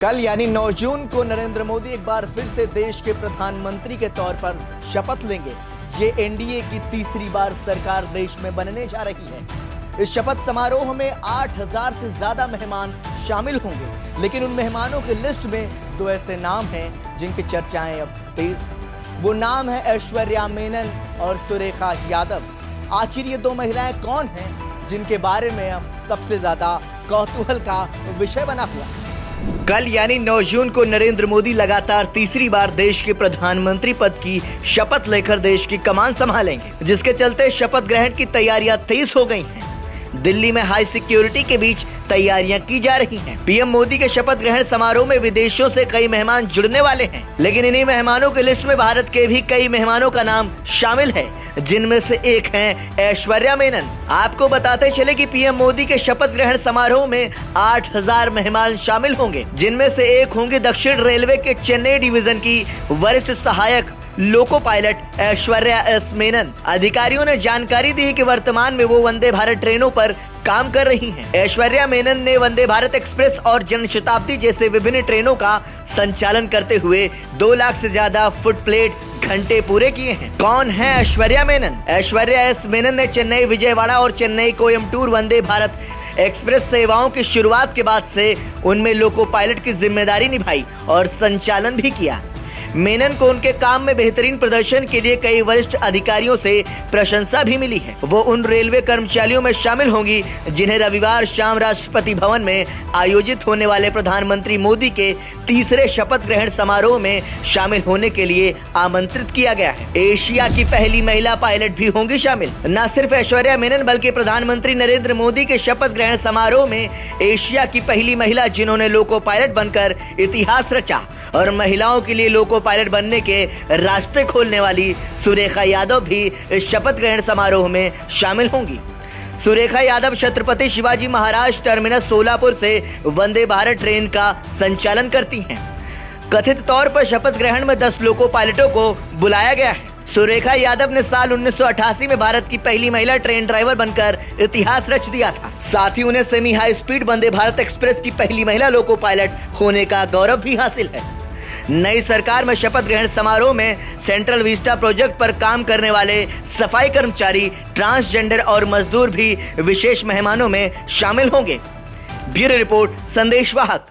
कल यानी 9 जून को नरेंद्र मोदी एक बार फिर से देश के प्रधानमंत्री के तौर पर शपथ लेंगे। ये एनडीए की तीसरी बार सरकार देश में बनने जा रही है। इस शपथ समारोह में 8,000 से ज्यादा मेहमान शामिल होंगे, लेकिन उन मेहमानों की लिस्ट में 2 ऐसे नाम हैं जिनकी चर्चाएं अब तेज हैं। वो नाम है ऐश्वर्या मेनन और सुरेखा यादव। आखिर ये 2 महिलाएं कौन हैं जिनके बारे में अब सबसे ज्यादा कौतूहल का विषय बना हुआ है। कल यानी 9 जून को नरेंद्र मोदी लगातार तीसरी बार देश के प्रधानमंत्री पद की शपथ लेकर देश की कमान संभालेंगे, जिसके चलते शपथ ग्रहण की तैयारियां तेज हो गई हैं। दिल्ली में हाई सिक्योरिटी के बीच तैयारियां की जा रही हैं। पीएम मोदी के शपथ ग्रहण समारोह में विदेशों से कई मेहमान जुड़ने वाले हैं, लेकिन इन्हीं मेहमानों की लिस्ट में भारत के भी कई मेहमानों का नाम शामिल है, जिनमें से एक हैं ऐश्वर्या मेनन। आपको बताते चले कि पीएम मोदी के शपथ ग्रहण समारोह में 8,000 मेहमान शामिल होंगे, जिनमें से एक होंगे दक्षिण रेलवे के चेन्नई डिवीजन की वरिष्ठ सहायक loco pilot Aishwarya S Menon. अधिकारियों ने जानकारी दी है कि वर्तमान में वो वंदे भारत ट्रेनों पर काम कर रही हैं। ऐश्वर्या मेनन ने वंदे भारत एक्सप्रेस और जनशताब्दी जैसे विभिन्न ट्रेनों का संचालन करते हुए 2 लाख से ज्यादा फुट प्लेट घंटे पूरे किए हैं। कौन है ऐश्वर्या मेनन? ऐश्वर्या एस मेनन ने चेन्नई विजयवाड़ा और चेन्नई कोयम्बटूर वंदे भारत एक्सप्रेस सेवाओं की शुरुआत के बाद से उनमें लोको पायलट की जिम्मेदारी निभाई और संचालन भी किया। मेनन को उनके काम में बेहतरीन प्रदर्शन के लिए कई वरिष्ठ अधिकारियों से प्रशंसा भी मिली है। वो उन रेलवे कर्मचारियों में शामिल होंगी जिन्हें रविवार शाम राष्ट्रपति भवन में आयोजित होने वाले प्रधानमंत्री मोदी के तीसरे शपथ ग्रहण समारोह में शामिल होने के लिए आमंत्रित किया गया है। एशिया की पहली महिला पायलट भी होंगी शामिल। न सिर्फ ऐश्वर्या मेनन बल्कि प्रधानमंत्री नरेंद्र मोदी के शपथ ग्रहण समारोह में एशिया की पहली महिला जिन्होंने लोको पायलट बनकर इतिहास रचा और महिलाओं के लिए लोको पायलट बनने के रास्ते खोलने वाली सुरेखा यादव भी इस शपथ ग्रहण समारोह में शामिल होंगी। सुरेखा यादव छत्रपति शिवाजी महाराज टर्मिनस सोलापुर से वंदे भारत ट्रेन का संचालन करती हैं। कथित तौर पर शपथ ग्रहण में 10 लोको पायलटों को बुलाया गया है। सुरेखा यादव ने साल 1988 में भारत की पहली महिला ट्रेन ड्राइवर बनकर इतिहास रच दिया था। साथ ही उन्हें semi high speed Vande Bharat express की पहली महिला लोको पायलट होने का गौरव भी हासिल है। नई सरकार में शपथ ग्रहण समारोह में सेंट्रल विस्टा प्रोजेक्ट पर काम करने वाले सफाई कर्मचारी, ट्रांसजेंडर और मजदूर भी विशेष मेहमानों में शामिल होंगे। ब्यूरो रिपोर्ट, संदेश वाहक।